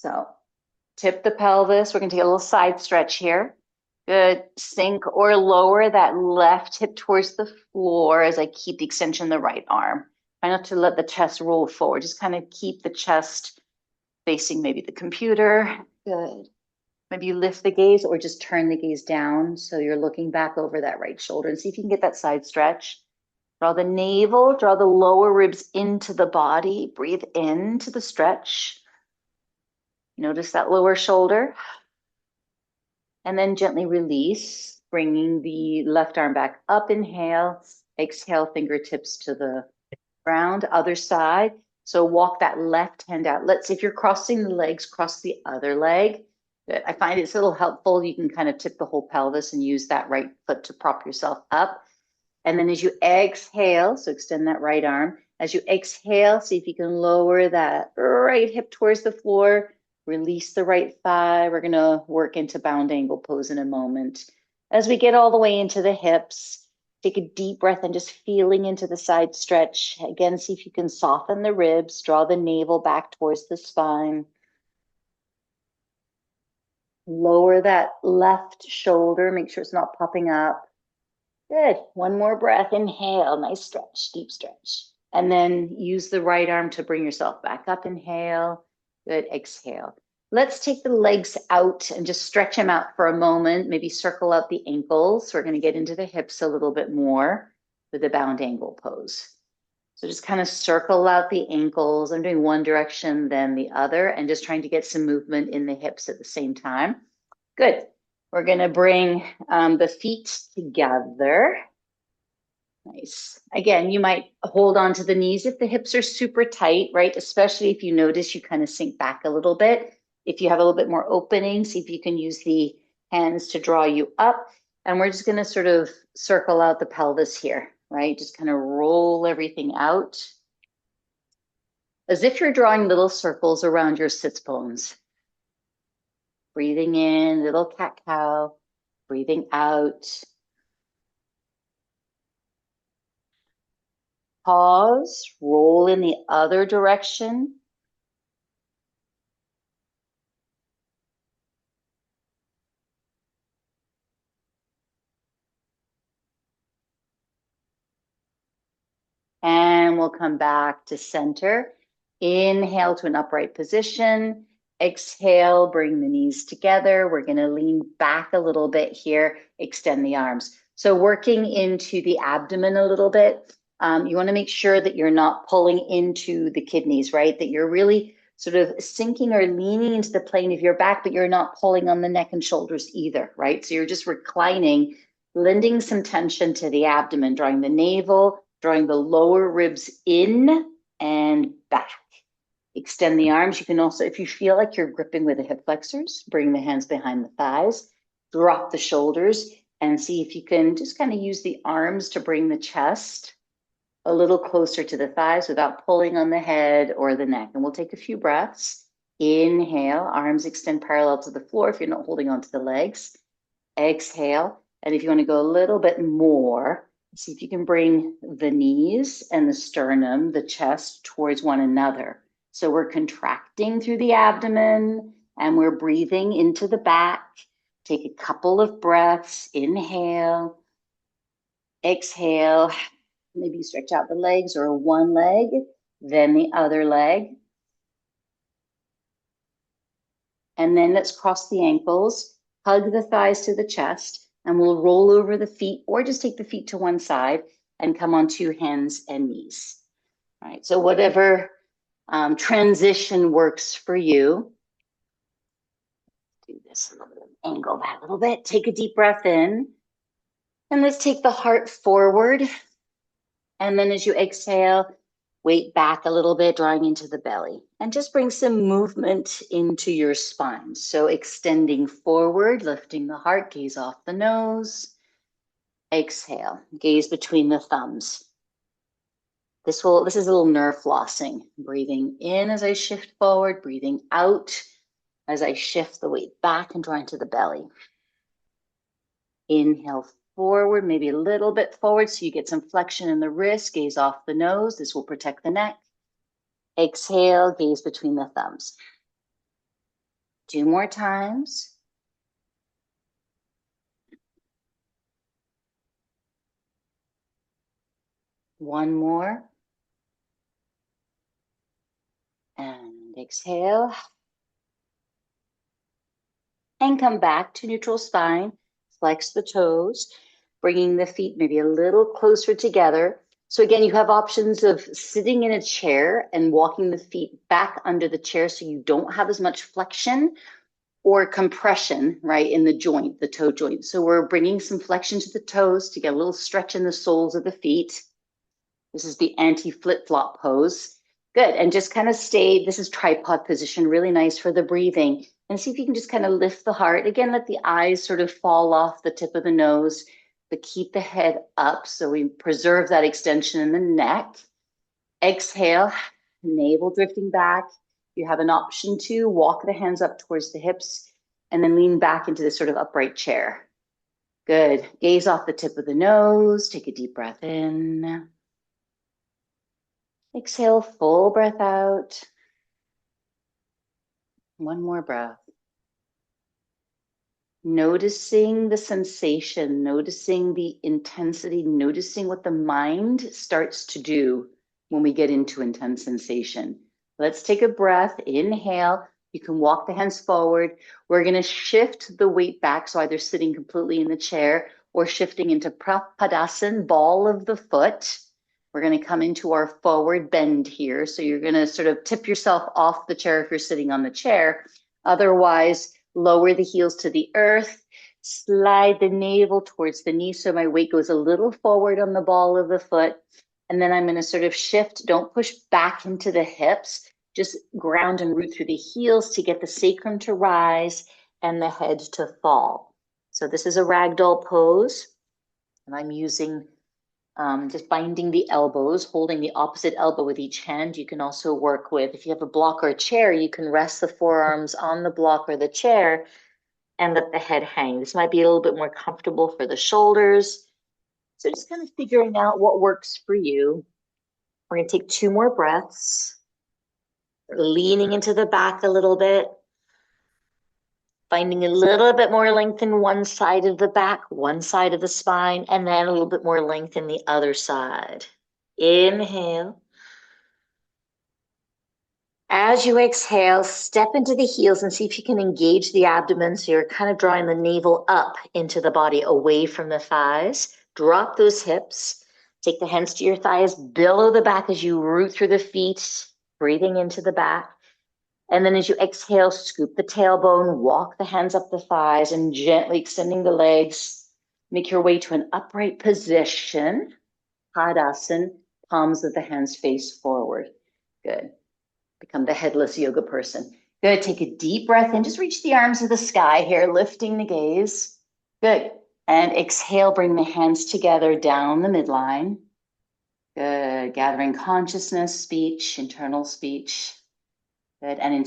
So tip the pelvis. We're going to take a little side stretch here. Good. Sink or lower that left hip towards the floor as I keep the extension of the right arm. Try not to let the chest roll forward. Just kind of keep the chest facing maybe the computer. Good. Maybe you lift the gaze or just turn the gaze down so you're looking back over that right shoulder and see if you can get that side stretch. Draw the navel, draw the lower ribs into the body. Breathe into the stretch. Notice that lower shoulder. And then gently release, bringing the left arm back up. Inhale, exhale, fingertips to the ground. Other side. So walk that left hand out. Let's, if you're crossing the legs, cross the other leg. I find it's a little helpful. You can kind of tip the whole pelvis and use that right foot to prop yourself up. And then as you exhale, so extend that right arm. As you exhale, see if you can lower that right hip towards the floor. Release the right thigh. We're going to work into bound angle pose in a moment. As we get all the way into the hips, take a deep breath and just feeling into the side stretch. Again, see if you can soften the ribs. Draw the navel back towards the spine. Lower that left shoulder. Make sure it's not popping up. Good. One more breath. Inhale. Nice stretch. Deep stretch. And then use the right arm to bring yourself back up. Inhale. Good. Exhale. Let's take the legs out and just stretch them out for a moment. Maybe circle out the ankles. We're going to get into the hips a little bit more with the bound angle pose. So just kind of circle out the ankles. I'm doing one direction, then the other, and just trying to get some movement in the hips at the same time. Good. We're going to bring the feet together. Nice. Again, you might hold on to the knees if the hips are super tight, right? Especially if you notice you kind of sink back a little bit. If you have a little bit more opening, see if you can use the hands to draw you up. And we're just going to sort of circle out the pelvis here, right? Just kind of roll everything out as if you're drawing little circles around your sits bones. Breathing in, little cat-cow. Breathing out. Pause, roll in the other direction. And we'll come back to center. Inhale to an upright position. Exhale, bring the knees together. We're going to lean back a little bit here, extend the arms. So working into the abdomen a little bit. You want to make sure that you're not pulling into the kidneys, right? That you're really sort of sinking or leaning into the plane of your back, but you're not pulling on the neck and shoulders either, right? So you're just reclining, lending some tension to the abdomen, drawing the navel, drawing the lower ribs in and back. Extend the arms. You can also, if you feel like you're gripping with the hip flexors, bring the hands behind the thighs, drop the shoulders, and see if you can just kind of use the arms to bring the chest a little closer to the thighs without pulling on the head or the neck. And we'll take a few breaths. Inhale, arms extend parallel to the floor if you're not holding onto the legs. Exhale. And if you want to go a little bit more, see if you can bring the knees and the sternum, the chest towards one another. So we're contracting through the abdomen and we're breathing into the back. Take a couple of breaths. Inhale. Exhale. Maybe you stretch out the legs or one leg, then the other leg. And then let's cross the ankles, hug the thighs to the chest, and we'll roll over the feet or just take the feet to one side and come onto hands and knees. All right, so whatever transition works for you. Do this a little bit, angle that a little bit. Take a deep breath in. And let's take the heart forward. And then as you exhale, weight back a little bit, drawing into the belly. And just bring some movement into your spine. So extending forward, lifting the heart, gaze off the nose. Exhale, gaze between the thumbs. This is a little nerve flossing. Breathing in as I shift forward, breathing out as I shift the weight back and draw into the belly. Inhale forward, maybe a little bit forward so you get some flexion in the wrist, gaze off the nose. This will protect the neck. Exhale, gaze between the thumbs. 2 more times. One more. And exhale. And come back to neutral spine. Flex the toes, bringing the feet maybe a little closer together. So again, you have options of sitting in a chair and walking the feet back under the chair so you don't have as much flexion or compression, right, in the joint, the toe joint. So we're bringing some flexion to the toes to get a little stretch in the soles of the feet. This is the anti-flip-flop pose. Good, and just kind of stay, this is tripod position, really nice for the breathing. And see if you can just kind of lift the heart. Again, let the eyes sort of fall off the tip of the nose, but keep the head up so we preserve that extension in the neck. Exhale, navel drifting back. You have an option to walk the hands up towards the hips and then lean back into this sort of upright chair. Good, gaze off the tip of the nose, take a deep breath in. Exhale, full breath out. One more breath. Noticing the sensation, noticing the intensity, noticing what the mind starts to do when we get into intense sensation. Let's take a breath. Inhale. You can walk the hands forward. We're going to shift the weight back, so either sitting completely in the chair or shifting into Padasana, ball of the foot. We're going to come into our forward bend here. So you're going to sort of tip yourself off the chair if you're sitting on the chair. Otherwise, lower the heels to the earth, slide the navel towards the knee so my weight goes a little forward on the ball of the foot. And then I'm going to sort of shift. Don't push back into the hips. Just ground and root through the heels to get the sacrum to rise and the head to fall. So this is a ragdoll pose. And I'm using just binding the elbows, holding the opposite elbow with each hand. You can also work with, if you have a block or a chair, you can rest the forearms on the block or the chair and let the head hang. This might be a little bit more comfortable for the shoulders. So just kind of figuring out what works for you. We're going to take 2 more breaths, leaning into the back a little bit, finding a little bit more length in one side of the back, one side of the spine, and then a little bit more length in the other side. Inhale. As you exhale, step into the heels and see if you can engage the abdomen. So you're kind of drawing the navel up into the body, away from the thighs. Drop those hips. Take the hands to your thighs. Billow the back as you root through the feet, breathing into the back. And then as you exhale, scoop the tailbone, walk the hands up the thighs, and gently extending the legs. Make your way to an upright position. Padasana, palms of the hands face forward. Good. Become the headless yoga person. Good. Take a deep breath in. Just reach the arms to the sky here, lifting the gaze. Good. And exhale, bring the hands together down the midline. Good. Gathering consciousness, speech, internal speech. Good. And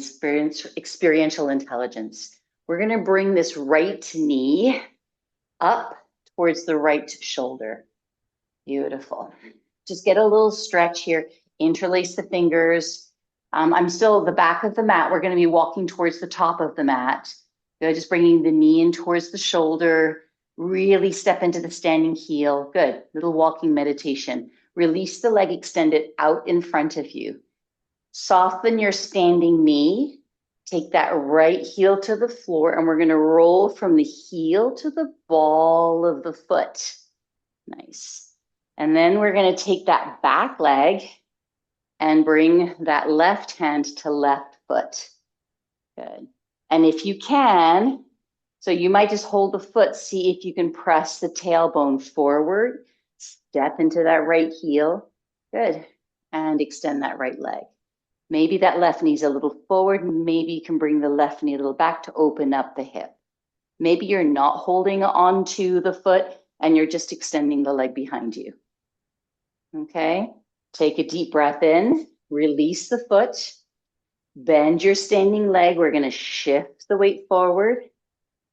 experiential intelligence. We're going to bring this right knee up towards the right shoulder. Beautiful. Just get a little stretch here. Interlace the fingers. I'm still at the back of the mat. We're going to be walking towards the top of the mat. Good. Just bringing the knee in towards the shoulder. Really step into the standing heel. Good. Little walking meditation. Release the leg, extend it out in front of you. Soften your standing knee. Take that right heel to the floor, and we're going to roll from the heel to the ball of the foot. Nice. And then we're going to take that back leg and bring that left hand to left foot. Good. And if you can, so you might just hold the foot, see if you can press the tailbone forward, step into that right heel. Good. And extend that right leg. Maybe that left knee's a little forward. Maybe you can bring the left knee a little back to open up the hip. Maybe you're not holding onto the foot and you're just extending the leg behind you. Okay. Take a deep breath in, release the foot, bend your standing leg. We're going to shift the weight forward.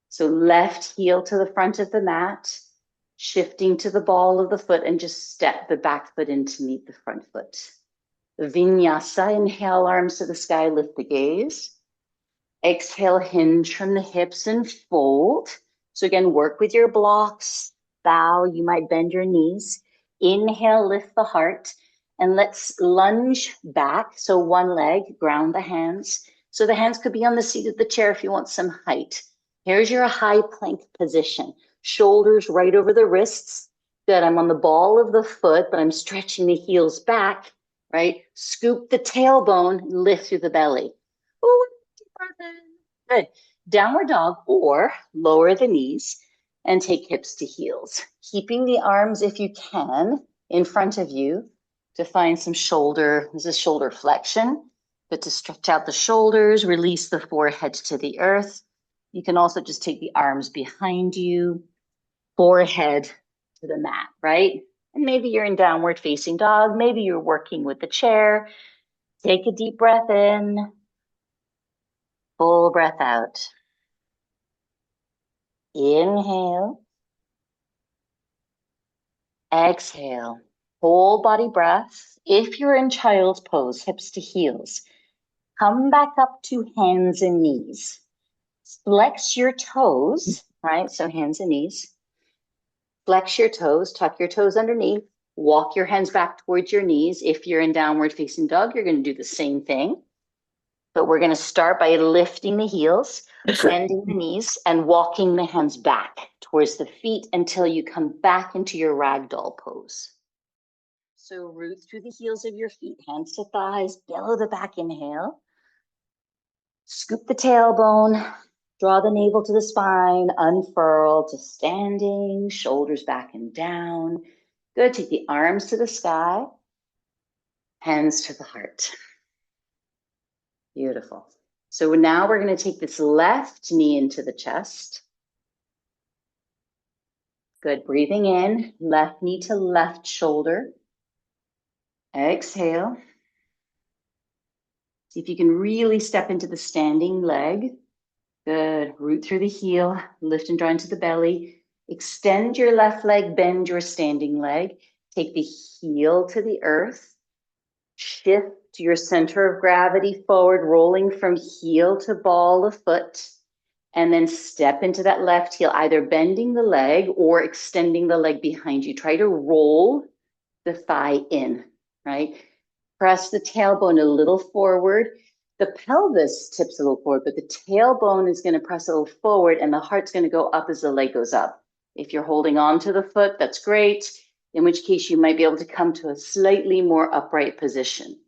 So left heel to the front of the mat, shifting to the ball of the foot, and just step the back foot in to meet the front foot. Vinyasa, inhale, arms to the sky, lift the gaze. Exhale, hinge from the hips and fold. So again, work with your blocks. Bow, you might bend your knees. Inhale, lift the heart. And let's lunge back. So one leg, ground the hands. So the hands could be on the seat of the chair if you want some height. Here's your high plank position. Shoulders right over the wrists. Good, I'm on the ball of the foot, but I'm stretching the heels back, right? Scoop the tailbone, lift through the belly. Ooh, deep breath in. Good. Downward dog, or lower the knees and take hips to heels. Keeping the arms, if you can, in front of you to find some shoulder. This is shoulder flexion, but to stretch out the shoulders, release the forehead to the earth. You can also just take the arms behind you, forehead to the mat, right? And maybe you're in downward facing dog. Maybe you're working with the chair. Take a deep breath in. Full breath out. Inhale. Exhale. Whole body breath. If you're in child's pose, hips to heels, come back up to hands and knees. Flex your toes, right? So hands and knees. Flex your toes, tuck your toes underneath. Walk your hands back towards your knees. If you're in downward facing dog, you're going to do the same thing. But we're going to start by lifting the heels, bending the knees, and walking the hands back towards the feet until you come back into your ragdoll pose. So root through the heels of your feet, hands to thighs, bellow the back inhale. Scoop the tailbone, draw the navel to the spine, unfurl to standing, shoulders back and down. Good, take the arms to the sky, hands to the heart. Beautiful. So now we're going to take this left knee into the chest. Good, breathing in, left knee to left shoulder. Exhale. See if you can really step into the standing leg. Good, root through the heel, lift and draw into the belly. Extend your left leg, bend your standing leg. Take the heel to the earth. Shift your center of gravity forward, rolling from heel to ball of foot. And then step into that left heel, either bending the leg or extending the leg behind you. Try to roll the thigh in, right? Press the tailbone a little forward. The pelvis tips a little forward, but the tailbone is going to press a little forward and the heart's going to go up as the leg goes up. If you're holding on to the foot, that's great. In which case you might be able to come to a slightly more upright position.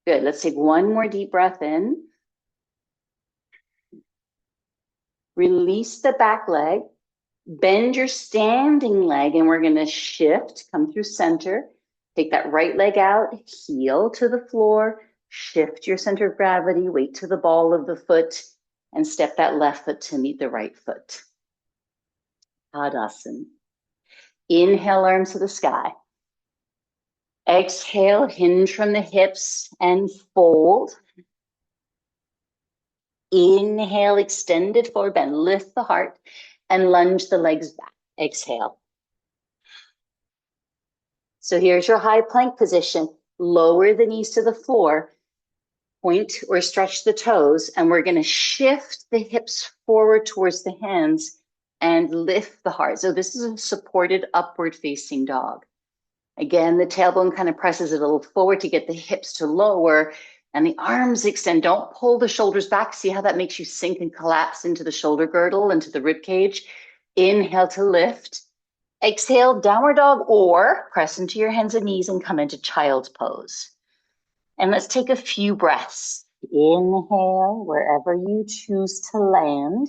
Good, let's take one more deep breath in. Release the back leg, bend your standing leg, and we're going to shift, come through center. Take that right leg out, heel to the floor, shift your center of gravity, weight to the ball of the foot, and step that left foot to meet the right foot. Tadasana. Inhale, arms to the sky. Exhale, hinge from the hips and fold. Inhale, extended forward bend, lift the heart and lunge the legs back. Exhale. So here's your high plank position. Lower the knees to the floor, point or stretch the toes, and we're going to shift the hips forward towards the hands and lift the heart. So this is a supported upward facing dog. Again, the tailbone kind of presses it a little forward to get the hips to lower and the arms extend. Don't pull the shoulders back. See how that makes you sink and collapse into the shoulder girdle, into the rib cage. Inhale to lift. Exhale, downward dog, or press into your hands and knees and come into child's pose. And let's take a few breaths. Inhale, wherever you choose to land.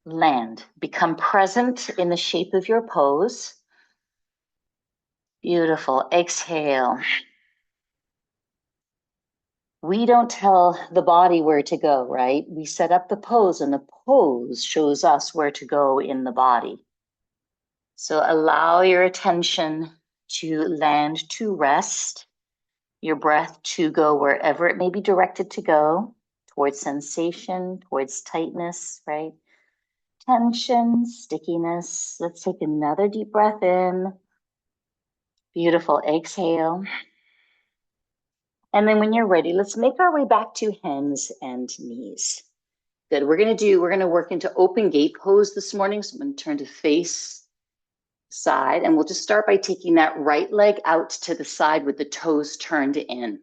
Land. Become present in the shape of your pose. Beautiful. Exhale. We don't tell the body where to go, right? We set up the pose and the pose shows us where to go in the body. So allow your attention to land to rest, your breath to go wherever it may be directed to go, towards sensation, towards tightness, right? Tension, stickiness. Let's take another deep breath in. Beautiful. Exhale. And then when you're ready, let's make our way back to hands and knees. Good. We're gonna work into open gate pose this morning. So I'm gonna turn to face side, and we'll just start by taking that right leg out to the side with the toes turned in.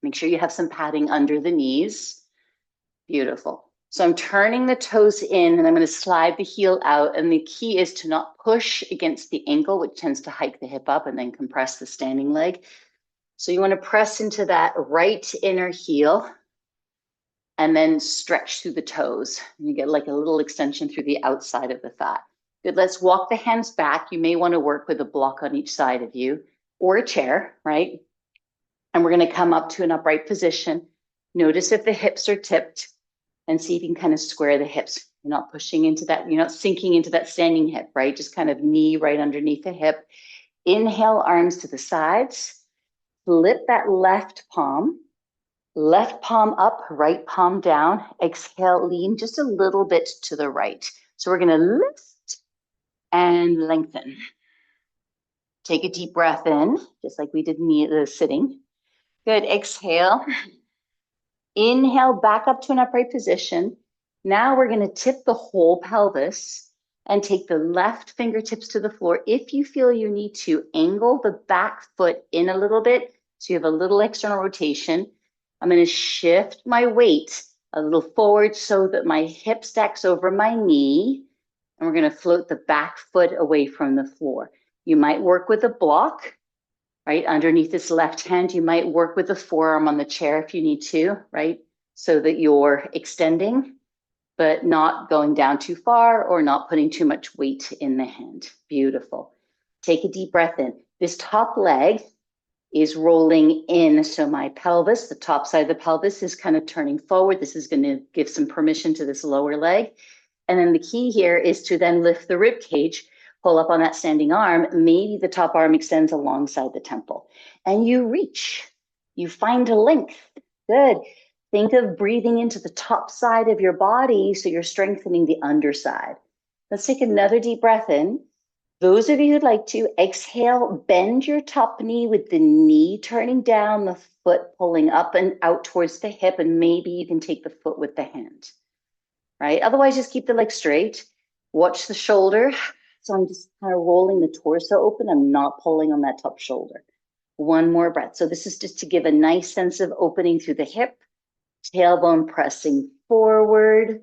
Make sure you have some padding under the knees. Beautiful. So I'm turning the toes in and I'm going to slide the heel out. And the key is to not push against the ankle, which tends to hike the hip up and then compress the standing leg. So you want to press into that right inner heel and then stretch through the toes. And you get like a little extension through the outside of the thigh. Good. Let's walk the hands back. You may want to work with a block on each side of you or a chair, right? And we're going to come up to an upright position. Notice if the hips are tipped and see if you can kind of square the hips. You're not pushing into that, you're not sinking into that standing hip, right? Just kind of knee right underneath the hip. Inhale, arms to the sides. Flip that left palm up, right palm down. Exhale, lean just a little bit to the right. So we're going to lift and lengthen. Take a deep breath in, just like we did sitting. Good. Exhale. Inhale back up to an upright position. Now we're going to tip the whole pelvis and take the left fingertips to the floor. If you feel you need to, angle the back foot in a little bit so you have a little external rotation. I'm going to shift my weight a little forward so that my hip stacks over my knee. And we're going to float the back foot away from the floor. You might work with a block. Right, underneath this left hand, you might work with the forearm on the chair if you need to, right? So that you're extending, but not going down too far or not putting too much weight in the hand. Beautiful. Take a deep breath in. This top leg is rolling in. So my pelvis, the top side of the pelvis is kind of turning forward. This is going to give some permission to this lower leg. And then the key here is to then lift the rib cage, pull up on that standing arm. Maybe the top arm extends alongside the temple. And you reach. You find a length. Good. Think of breathing into the top side of your body so you're strengthening the underside. Let's take another deep breath in. Those of you who'd like to, exhale, bend your top knee with the knee turning down, the foot pulling up and out towards the hip, and maybe you can take the foot with the hand. Right? Otherwise, just keep the leg straight. Watch the shoulder. So I'm just kind of rolling the torso open. I'm not pulling on that top shoulder. One more breath. So this is just to give a nice sense of opening through the hip, tailbone pressing forward.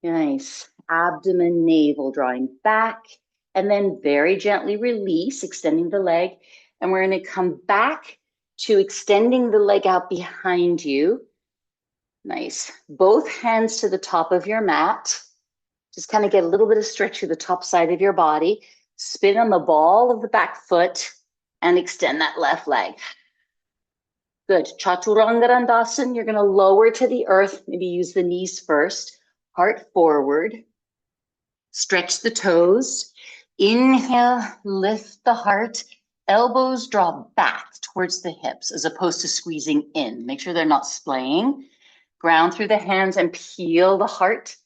Nice. Abdomen, navel drawing back, and then very gently release, extending the leg. And we're going to come back to extending the leg out behind you. Nice. Both hands to the top of your mat. Just kind of get a little bit of stretch through the top side of your body. Spin on the ball of the back foot and extend that left leg. Good. Chaturanga Dandasana. You're going to lower to the earth. Maybe use the knees first. Heart forward. Stretch the toes. Inhale, lift the heart. Elbows draw back towards the hips as opposed to squeezing in. Make sure they're not splaying. Ground through the hands and peel the heart.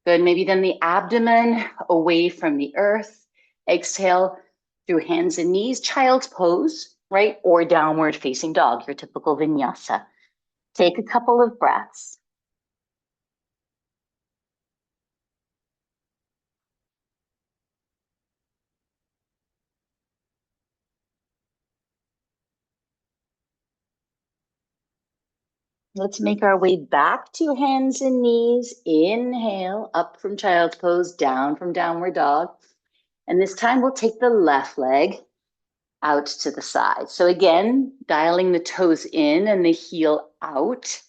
Good. Maybe then the abdomen away from the earth. Exhale through hands and knees, child's pose, right? Or downward facing dog, your typical vinyasa. Take a couple of breaths. Let's make our way back to hands and knees. Inhale, up from child's pose, down from downward dog. And this time we'll take the left leg out to the side. So again, dialing the toes in and the heel out.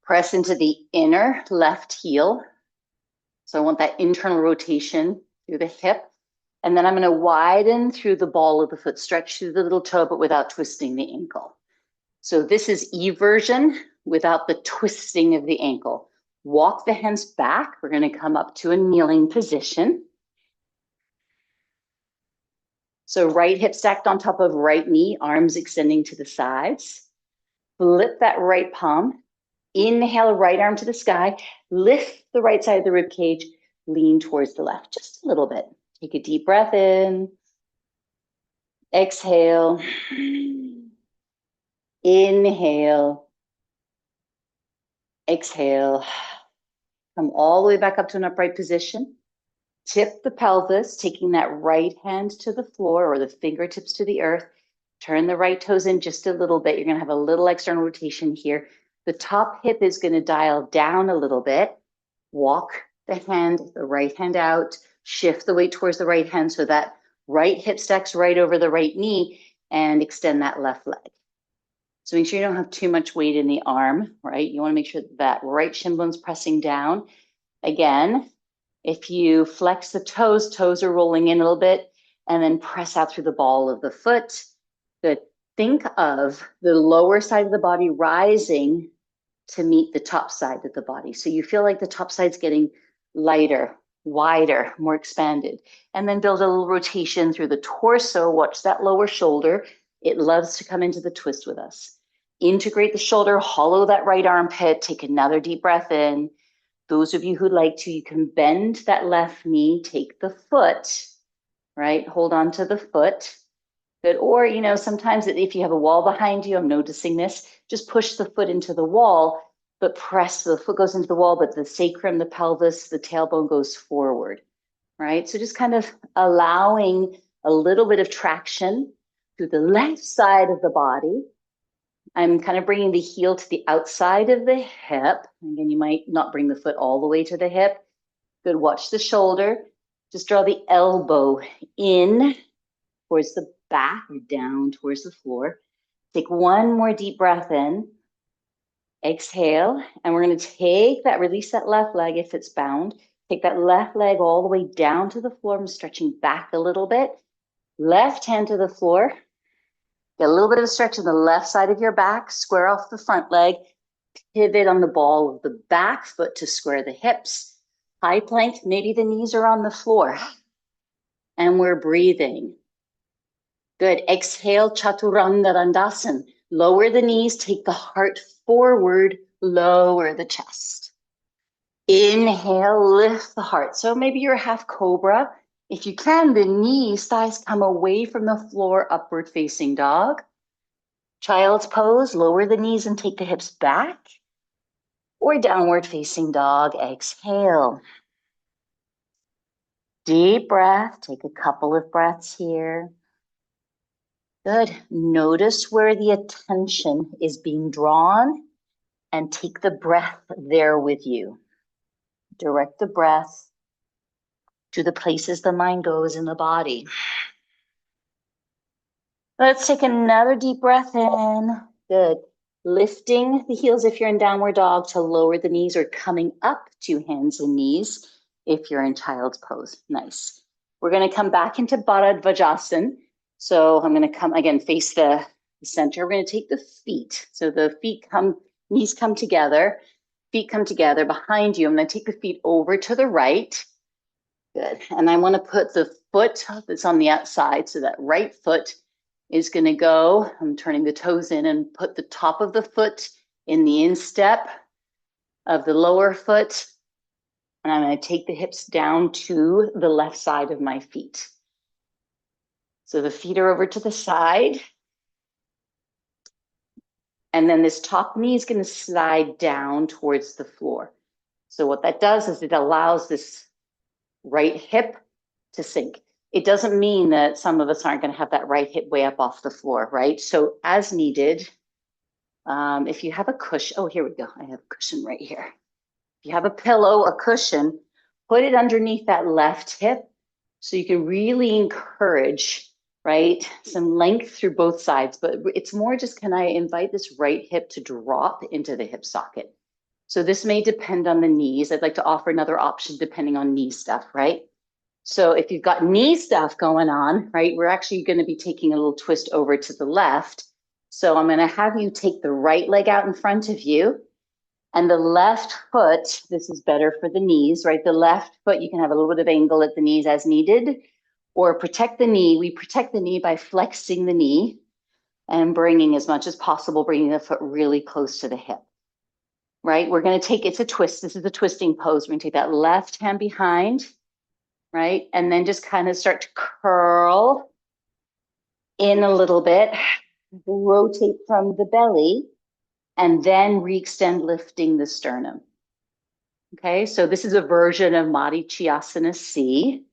Press into the inner left heel. So I want that internal rotation through the hip. And then I'm going to widen through the ball of the foot, stretch through the little toe, but without twisting the ankle. So this is eversion without the twisting of the ankle. Walk the hands back. We're going to come up to a kneeling position. So right hip stacked on top of right knee, arms extending to the sides. Flip that right palm. Inhale, right arm to the sky. Lift the right side of the rib cage. Lean towards the left, just a little bit. Take a deep breath in. Exhale. Inhale. Exhale. Come all the way back up to an upright position. Tip the pelvis, taking that right hand to the floor or the fingertips to the earth. Turn the right toes in just a little bit. You're going to have a little external rotation here. The top hip is going to dial down a little bit. Walk the right hand out. Shift the weight towards the right hand so that right hip stacks right over the right knee, and extend that left leg. So make sure you don't have too much weight in the arm, right? You want to make sure that right shin bone's pressing down. Again, if you flex the toes are rolling in a little bit, and then press out through the ball of the foot. Good. Think of the lower side of the body rising to meet the top side of the body. So you feel like the top side's getting lighter, wider, more expanded. And then build a little rotation through the torso. Watch that lower shoulder. It loves to come into the twist with us. Integrate the shoulder, hollow that right armpit. Take another deep breath in. Those of you who'd like to, you can bend that left knee, take the foot, right? Hold on to the foot. Good. Or, you know, sometimes if you have a wall behind you, I'm noticing this, just push the foot into the wall, but press, the foot goes into the wall, but the sacrum, the pelvis, the tailbone goes forward, right? So just kind of allowing a little bit of traction through the left side of the body. I'm kind of bringing the heel to the outside of the hip. Again, you might not bring the foot all the way to the hip. Good. Watch the shoulder. Just draw the elbow in towards the back, down towards the floor. Take one more deep breath in. Exhale. And we're going to take that, release that left leg if it's bound. Take that left leg all the way down to the floor. I'm stretching back a little bit. Left hand to the floor. Get a little bit of a stretch in the left side of your back. Square off the front leg. Pivot on the ball of the back foot to square the hips. High plank. Maybe the knees are on the floor. And we're breathing. Good. Exhale, Chaturanga Dandasana. Lower the knees, take the heart forward, lower the chest. Inhale, lift the heart. So maybe you're half cobra. If you can, the knees, thighs come away from the floor, upward facing dog. Child's pose, lower the knees and take the hips back. Or downward facing dog, exhale. Deep breath, take a couple of breaths here. Good. Notice where the attention is being drawn and take the breath there with you. Direct the breath to the places the mind goes in the body. Let's take another deep breath in. Good. Lifting the heels if you're in downward dog to lower the knees, or coming up to hands and knees if you're in child's pose. Nice. We're going to come back into Bharadvajasana. So I'm going to come again, face the center. We're going to take the feet. So the feet come, knees come together, feet come together behind you. I'm going to take the feet over to the right. Good. And I want to put the foot that's on the outside. So that right foot is going to go, I'm turning the toes in, and put the top of the foot in the instep of the lower foot. And I'm going to take the hips down to the left side of my feet. So the feet are over to the side. And then this top knee is going to slide down towards the floor. So what that does is it allows this right hip to sink. It doesn't mean that some of us aren't going to have that right hip way up off the floor, right? So as needed, if you have a cushion, oh, here we go. I have a cushion right here. If you have a pillow, a cushion, put it underneath that left hip so you can really encourage, right, some length through both sides. But it's more just, can I invite this right hip to drop into the hip socket? So this may depend on the knees. I'd like to offer another option depending on knee stuff, right? So if you've got knee stuff going on, right, we're actually going to be taking a little twist over to the left. So I'm going to have you take the right leg out in front of you, and the left foot, this is better for the knees, right? The left foot, you can have a little bit of angle at the knees as needed, or protect the knee. We protect the knee by flexing the knee and bringing as much as possible, bringing the foot really close to the hip, right? We're going to take, it's a twist. This is a twisting pose. We're going to take that left hand behind, right? And then just kind of start to curl in a little bit, rotate from the belly, and then re-extend, lifting the sternum. Okay, so this is a version of Marichyasana C.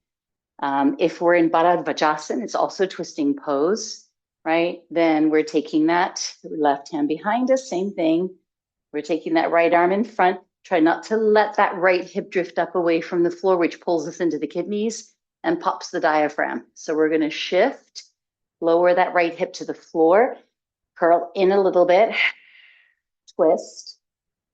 If we're in Baddha Vajrasan, it's also twisting pose, right? Then we're taking that left hand behind us, same thing. We're taking that right arm in front. Try not to let that right hip drift up away from the floor, which pulls us into the kidneys and pops the diaphragm. So we're going to shift, lower that right hip to the floor, curl in a little bit, twist,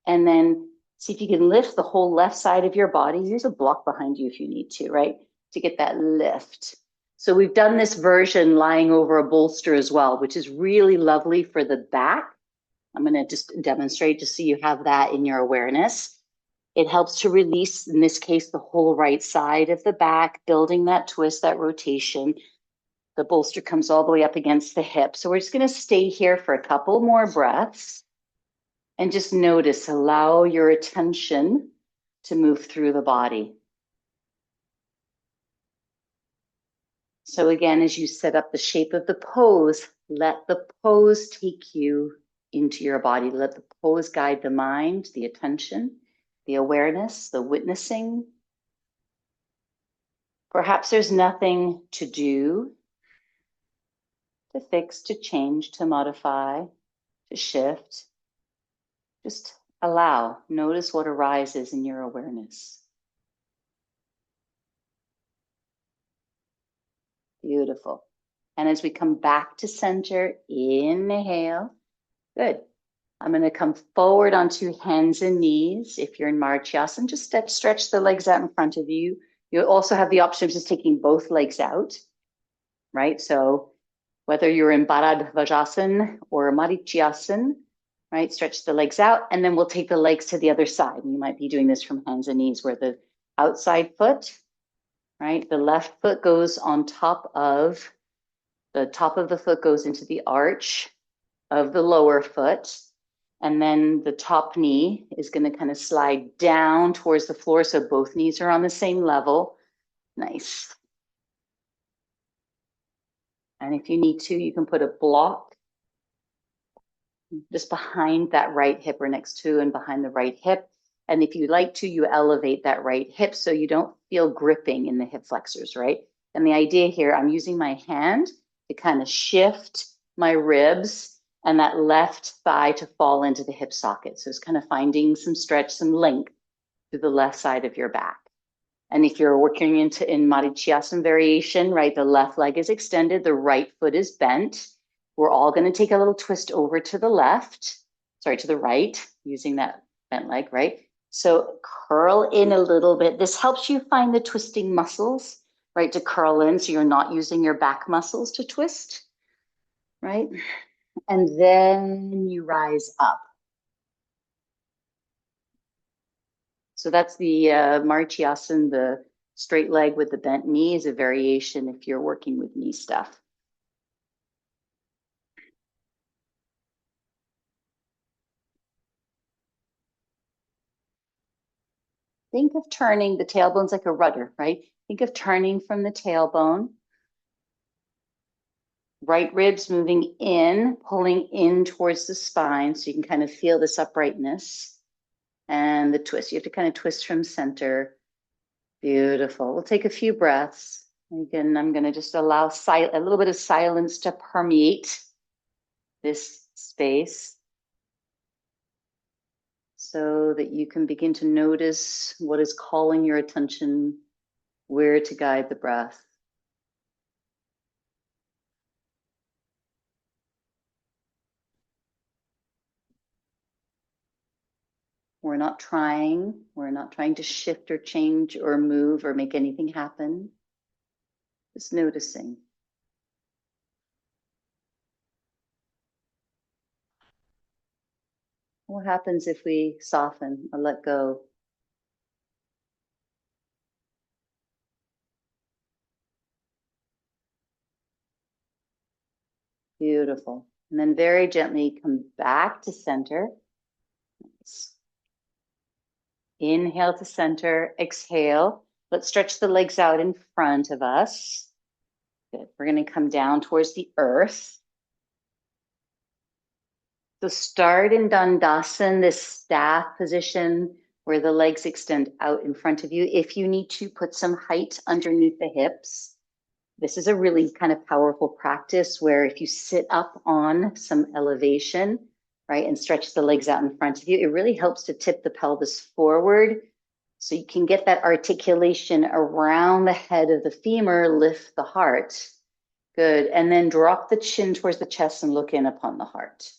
and then see if you can lift the whole left side of your body. There's a block behind you if you need to, right? To get that lift. So we've done this version lying over a bolster as well, which is really lovely for the back. I'm going to just demonstrate just so you have that in your awareness. It helps to release, in this case, the whole right side of the back, building that twist, that rotation. The bolster comes all the way up against the hip. So we're just going to stay here for a couple more breaths and just notice, allow your attention to move through the body. So again, as you set up the shape of the pose, let the pose take you into your body. Let the pose guide the mind, the attention, the awareness, the witnessing. Perhaps there's nothing to do, to fix, to change, to modify, to shift. Just allow, notice what arises in your awareness. Beautiful. And as we come back to center, inhale. Good. I'm going to come forward onto hands and knees. If you're in Marichyasana, just stretch the legs out in front of you. You also have the option of just taking both legs out, right? So whether you're in Baddha Vajrasan or Marichyasana, right? Stretch the legs out, and then we'll take the legs to the other side. And you might be doing this from hands and knees, where the outside foot, right? The left foot goes on top of the foot goes into the arch of the lower foot. And then the top knee is going to kind of slide down towards the floor. So both knees are on the same level. Nice. And if you need to, you can put a block just behind that right hip or next to and behind the right hip. And if you like to, you elevate that right hip so you don't feel gripping in the hip flexors, right? And the idea here, I'm using my hand to kind of shift my ribs and that left thigh to fall into the hip socket. So it's kind of finding some stretch, some length to the left side of your back. And if you're working in Marichyasana variation, right, the left leg is extended, the right foot is bent. We're all going to take a little twist over to the left, to the right, using that bent leg, right? So curl in a little bit. This helps you find the twisting muscles, right, to curl in so you're not using your back muscles to twist, right? And then you rise up. So that's the Marichyasana, the straight leg with the bent knee is a variation if you're working with knee stuff. Think of turning the tailbone's like a rudder, right? Think of turning from the tailbone. Right ribs moving in, pulling in towards the spine so you can kind of feel this uprightness. And the twist, you have to kind of twist from center. Beautiful. We'll take a few breaths. Again, I'm going to just allow a little bit of silence to permeate this space so that you can begin to notice what is calling your attention, where to guide the breath. We're not trying to shift or change or move or make anything happen. Just noticing. What happens if we soften or let go? Beautiful. And then very gently come back to center. Nice. Inhale to center, exhale. Let's stretch the legs out in front of us. Good. We're going to come down towards the earth. So start in Dandasana, this staff position where the legs extend out in front of you. If you need to put some height underneath the hips, this is a really kind of powerful practice where if you sit up on some elevation, right, and stretch the legs out in front of you, it really helps to tip the pelvis forward so you can get that articulation around the head of the femur, lift the heart. Good. And then drop the chin towards the chest and look in upon the heart.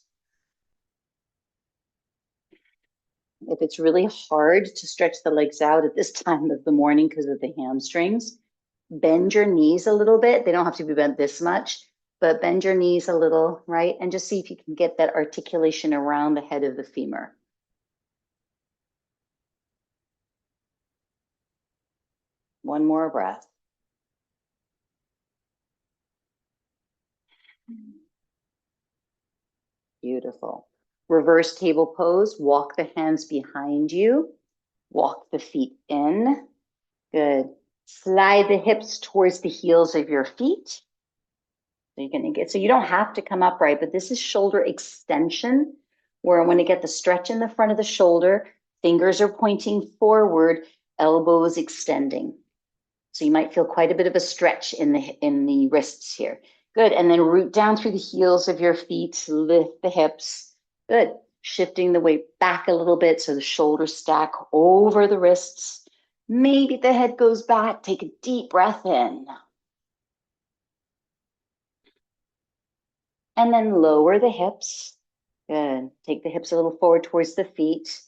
If it's really hard to stretch the legs out at this time of the morning because of the hamstrings, bend your knees a little bit. They don't have to be bent this much, but bend your knees a little, right? And just see if you can get that articulation around the head of the femur. One more breath. Beautiful. Reverse table pose. Walk the hands behind you. Walk the feet in. Good. Slide the hips towards the heels of your feet. So you're going to get, so you don't have to come upright, but this is shoulder extension, where I want to get the stretch in the front of the shoulder. Fingers are pointing forward, elbows extending. So you might feel quite a bit of a stretch in the wrists here. Good. And then root down through the heels of your feet, lift the hips. Good. Shifting the weight back a little bit so the shoulders stack over the wrists. Maybe the head goes back. Take a deep breath in. And then lower the hips. Good. Take the hips a little forward towards the feet.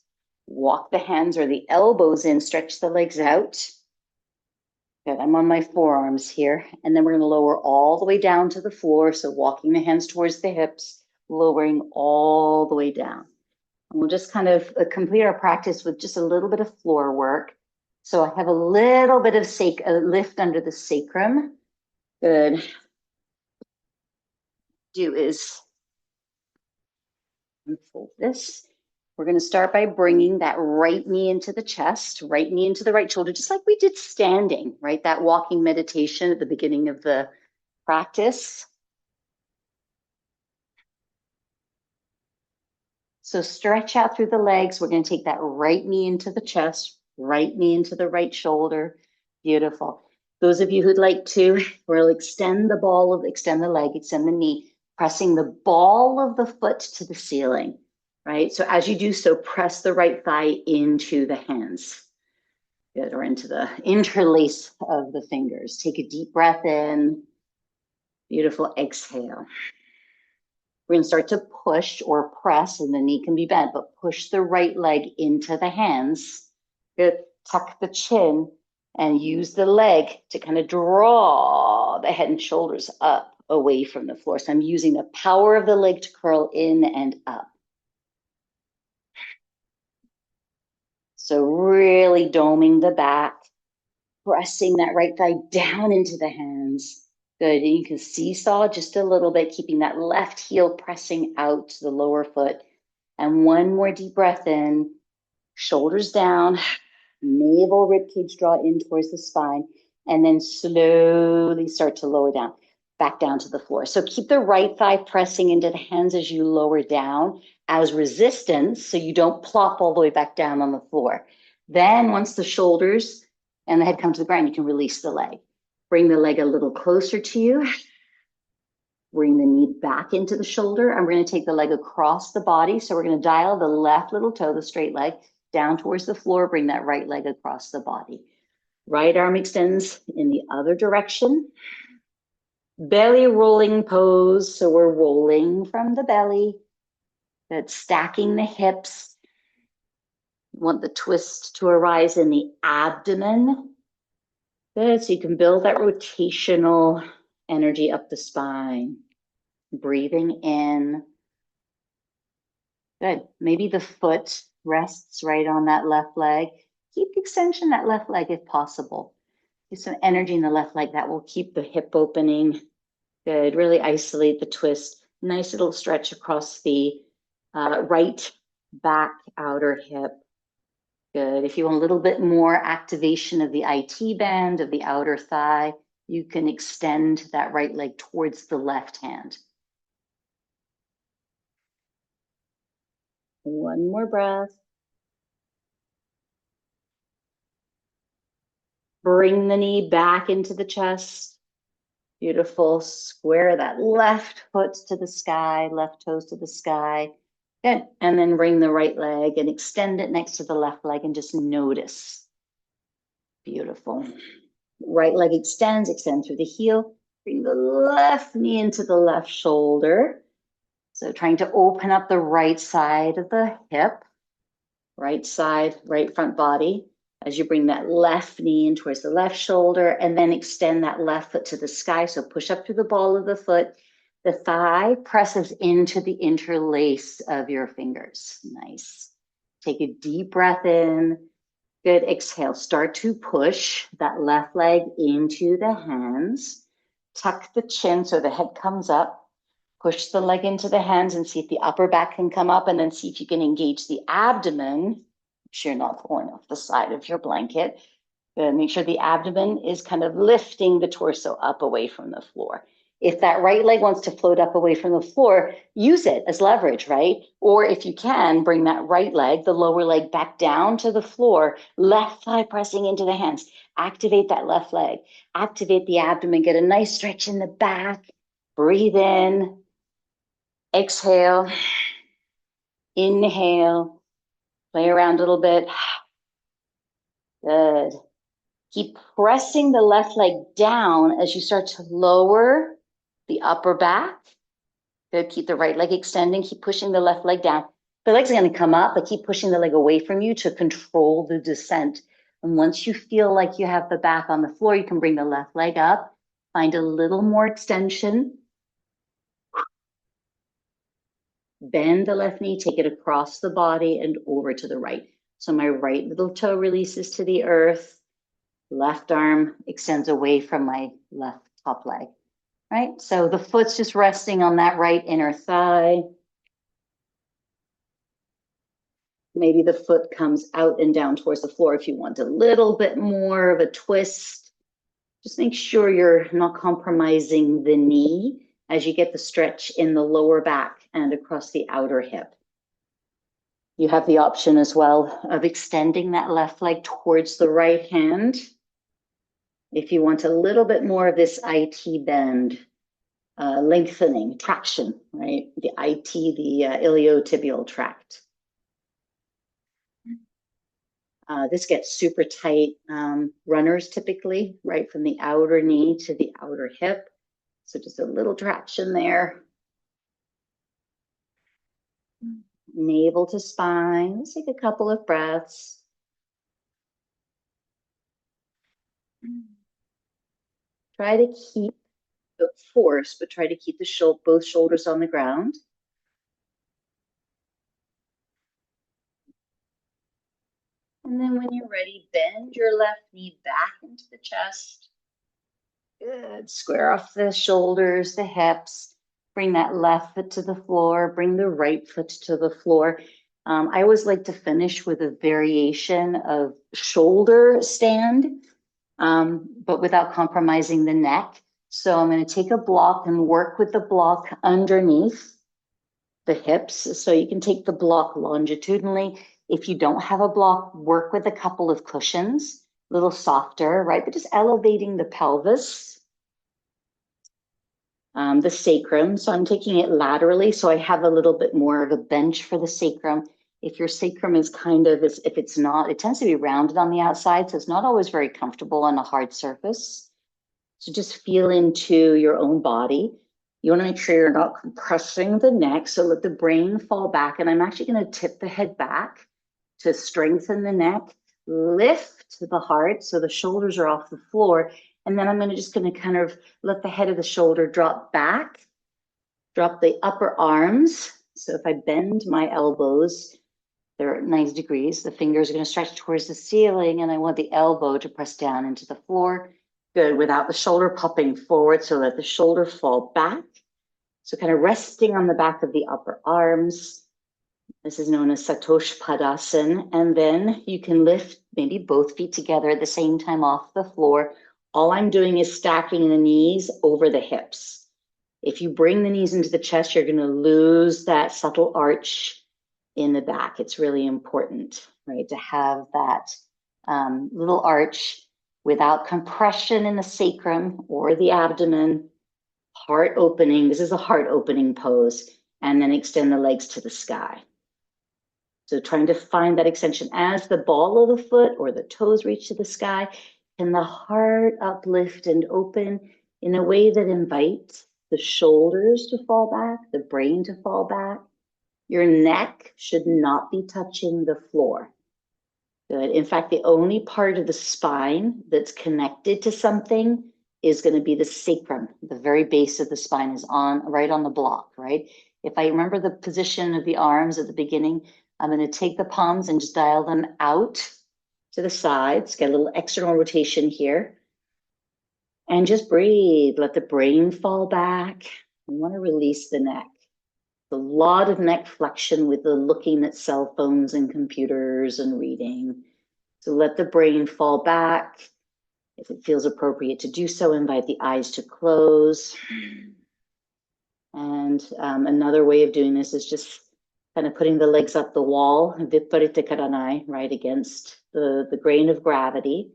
Walk the hands or the elbows in. Stretch the legs out. Good. I'm on my forearms here. And then we're going to lower all the way down to the floor. So walking the hands towards the hips, lowering all the way down. And we'll just kind of complete our practice with just a little bit of floor work. So I have a little bit of lift under the sacrum. Good. Do is unfold this. We're going to start by bringing that right knee into the chest, right knee into the right shoulder, just like we did standing, right? That walking meditation at the beginning of the practice. So stretch out through the legs. We're going to take that right knee into the chest, right knee into the right shoulder. Beautiful. Those of you who'd like to, we'll extend the leg, extend the knee, pressing the ball of the foot to the ceiling, right? So as you do so, press the right thigh into the hands. Good, or into the interlace of the fingers. Take a deep breath in. Beautiful. Exhale. We're going to start to push or press, and the knee can be bent, but push the right leg into the hands. Good. Tuck the chin and use the leg to kind of draw the head and shoulders up away from the floor. So I'm using the power of the leg to curl in and up. So really doming the back, pressing that right thigh down into the hands. Good. And you can seesaw just a little bit, keeping that left heel pressing out to the lower foot. And one more deep breath in, shoulders down, navel ribcage draw in towards the spine, and then slowly start to lower down, back down to the floor. So keep the right thigh pressing into the hands as you lower down as resistance, so you don't plop all the way back down on the floor. Then once the shoulders and the head come to the ground, you can release the leg. Bring the leg a little closer to you. Bring the knee back into the shoulder. And we're going to take the leg across the body. So we're going to dial the left little toe, the straight leg, down towards the floor. Bring that right leg across the body. Right arm extends in the other direction. Belly rolling pose. So we're rolling from the belly. That's stacking the hips. You want the twist to arise in the abdomen. Good. So you can build that rotational energy up the spine. Breathing in. Good. Maybe the foot rests right on that left leg. Keep the extension that left leg if possible. Get some energy in the left leg. That will keep the hip opening. Good. Really isolate the twist. Nice little stretch across the right back outer hip. Good. If you want a little bit more activation of the IT band of the outer thigh, you can extend that right leg towards the left hand. One more breath. Bring the knee back into the chest. Beautiful. Square that left foot to the sky, left toes to the sky. Good. And then bring the right leg and extend it next to the left leg and just notice. Beautiful. Right leg extend through the heel. Bring the left knee into the left shoulder. So trying to open up the right side of the hip. Right side, right front body. As you bring that left knee in towards the left shoulder and then extend that left foot to the sky. So push up through the ball of the foot. The thigh presses into the interlace of your fingers. Nice. Take a deep breath in. Good. Exhale. Start to push that left leg into the hands. Tuck the chin so the head comes up. Push the leg into the hands and see if the upper back can come up, and then see if you can engage the abdomen. Make sure you're not pulling off the side of your blanket. Make sure the abdomen is kind of lifting the torso up away from the floor. If that right leg wants to float up away from the floor, use it as leverage, right? Or if you can, bring that right leg, the lower leg, back down to the floor, left thigh pressing into the hands. Activate that left leg. Activate the abdomen. Get a nice stretch in the back. Breathe in. Exhale. Inhale. Play around a little bit. Good. Keep pressing the left leg down as you start to lower the upper back. Good. Keep the right leg extending. Keep pushing the left leg down. The legs are going to come up, but keep pushing the leg away from you to control the descent. And once you feel like you have the back on the floor, you can bring the left leg up. Find a little more extension. Bend the left knee, take it across the body and over to the right. So my right little toe releases to the earth. Left arm extends away from my left top leg, right? So the foot's just resting on that right inner thigh. Maybe the foot comes out and down towards the floor if you want a little bit more of a twist. Just make sure you're not compromising the knee as you get the stretch in the lower back and across the outer hip. You have the option as well of extending that left leg towards the right hand. If you want a little bit more of this IT bend, lengthening, traction, right? The IT, the iliotibial tract. This gets super tight. Runners typically, right from the outer knee to the outer hip. So just a little traction there. Navel to spine. Let's take a couple of breaths. Try to keep the force, but try to keep the both shoulders on the ground. And then when you're ready, bend your left knee back into the chest. Good. Square off the shoulders, the hips. Bring that left foot to the floor. Bring the right foot to the floor. I always like to finish with a variation of shoulder stand, but without compromising the neck. So I'm going to take a block and work with the block underneath the hips. So you can take the block longitudinally. If you don't have a block, work with a couple of cushions, a little softer, right? But just elevating the pelvis, the sacrum. So I'm taking it laterally, so I have a little bit more of a bench for the sacrum. If your sacrum is kind of, if it's not, it tends to be rounded on the outside, so it's not always very comfortable on a hard surface. So just feel into your own body. You want to make sure you're not compressing the neck, so let the brain fall back. And I'm actually going to tip the head back to strengthen the neck, lift the heart so the shoulders are off the floor. And then I'm just going to kind of let the head of the shoulder drop back, drop the upper arms. So if I bend my elbows, they're at 90 degrees. The fingers are going to stretch towards the ceiling, and I want the elbow to press down into the floor. Good, without the shoulder popping forward, so let the shoulder fall back. So kind of resting on the back of the upper arms. This is known as Satosh Padasana. And then you can lift maybe both feet together at the same time off the floor. All I'm doing is stacking the knees over the hips. If you bring the knees into the chest, you're going to lose that subtle arch in the back. It's really important, right, to have that little arch without compression in the sacrum or the abdomen, heart opening. This is a heart opening pose, and then extend the legs to the sky. So trying to find that extension as the ball of the foot or the toes reach to the sky, and the heart uplift and open in a way that invites the shoulders to fall back, the brain to fall back. Your neck should not be touching the floor. Good. In fact, the only part of the spine that's connected to something is going to be the sacrum. The very base of the spine is right on the block, right? If I remember the position of the arms at the beginning, I'm going to take the palms and just dial them out to the sides, get a little external rotation here. And just breathe. Let the brain fall back. I want to release the neck. A lot of neck flexion with the looking at cell phones and computers and reading. So let the brain fall back. If it feels appropriate to do so, invite the eyes to close. And another way of doing this is just kind of putting the legs up the wall, viparita karanai, right against the grain of gravity,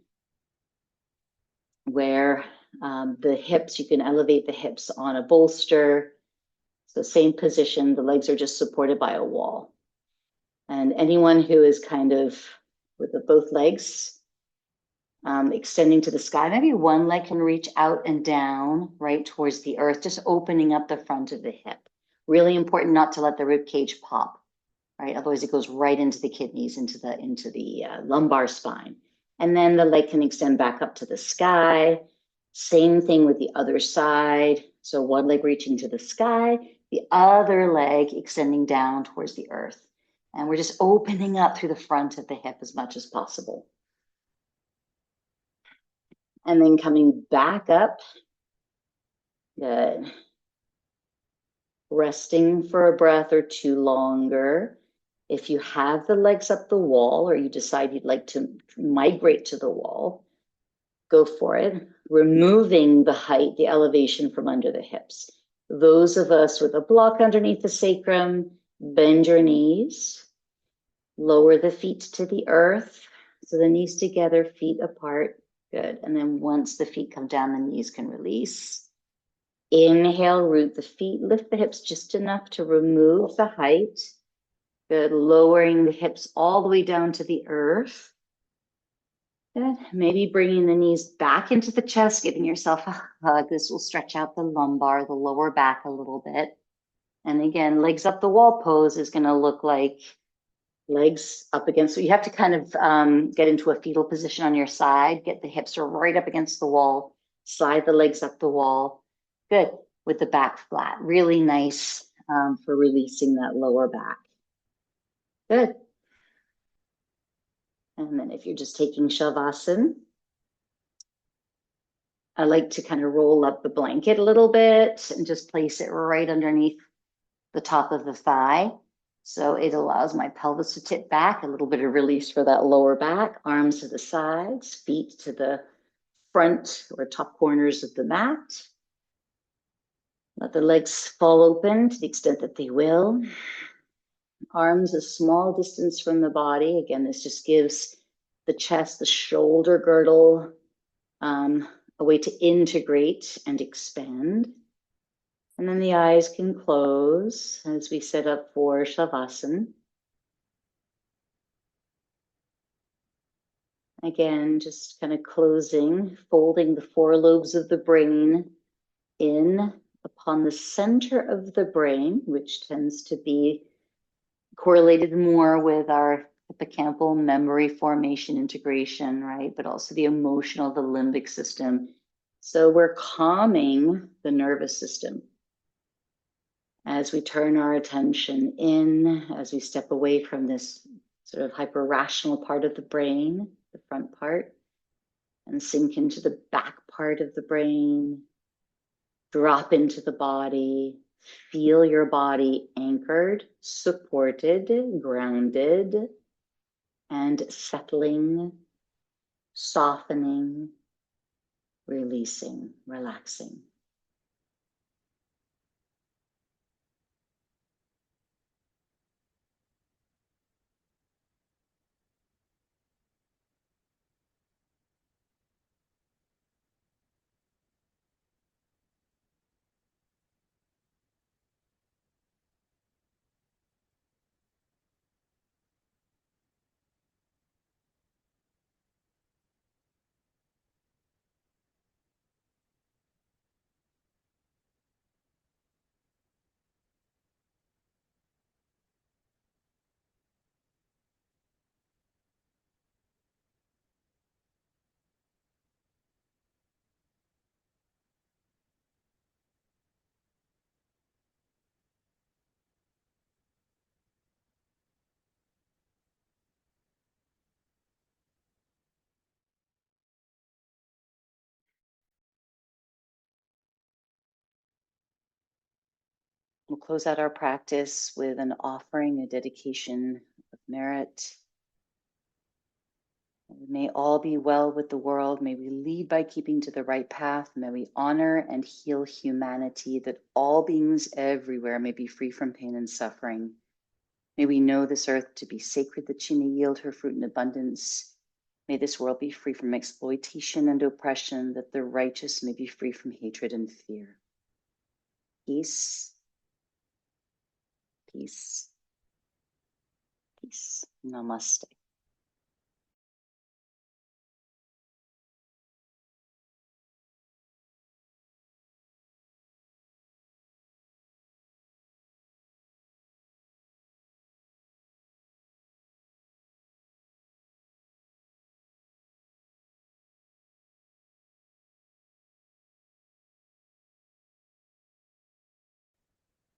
where the hips, you can elevate the hips on a bolster. So same position, the legs are just supported by a wall. And anyone who is kind of with both legs extending to the sky, maybe one leg can reach out and down right towards the earth, just opening up the front of the hip. Really important not to let the rib cage pop, right? Otherwise it goes right into the kidneys, into the lumbar spine. And then the leg can extend back up to the sky. Same thing with the other side. So one leg reaching to the sky, the other leg extending down towards the earth. And we're just opening up through the front of the hip as much as possible. And then coming back up. Good. Resting for a breath or two longer. If you have the legs up the wall, or you decide you'd like to migrate to the wall, go for it. Removing the height, the elevation from under the hips. Those of us with a block underneath the sacrum, bend your knees. Lower the feet to the earth. So the knees together, feet apart. Good. And then once the feet come down, the knees can release. Inhale, root the feet, lift the hips just enough to remove the height. Good. Lowering the hips all the way down to the earth. Good. Maybe bringing the knees back into the chest, giving yourself a hug. This will stretch out the lumbar, the lower back a little bit. And again, legs up the wall pose is going to look like legs up against, so you have to kind of get into a fetal position on your side, get the hips right up against the wall, slide the legs up the wall. Good, with the back flat. Really nice for releasing that lower back. Good. And then if you're just taking Shavasana, I like to kind of roll up the blanket a little bit and just place it right underneath the top of the thigh. So it allows my pelvis to tip back, a little bit of release for that lower back, arms to the sides, feet to the front or top corners of the mat. Let the legs fall open to the extent that they will. Arms a small distance from the body. Again, this just gives the chest, the shoulder girdle, a way to integrate and expand. And then the eyes can close as we set up for Shavasana. Again, just kind of closing, folding the four lobes of the brain in upon the center of the brain, which tends to be correlated more with our hippocampal memory formation integration, right? But also the emotional, the limbic system. So we're calming the nervous system as we turn our attention in, as we step away from this sort of hyper-rational part of the brain, the front part, and sink into the back part of the brain, drop into the body, feel your body anchored, supported, grounded, and settling, softening, releasing, relaxing. We'll close out our practice with an offering, a dedication of merit. May all be well with the world. May we lead by keeping to the right path. May we honor and heal humanity, that all beings everywhere may be free from pain and suffering. May we know this earth to be sacred, that she may yield her fruit in abundance. May this world be free from exploitation and oppression, that the righteous may be free from hatred and fear. Peace, peace, peace. Namaste.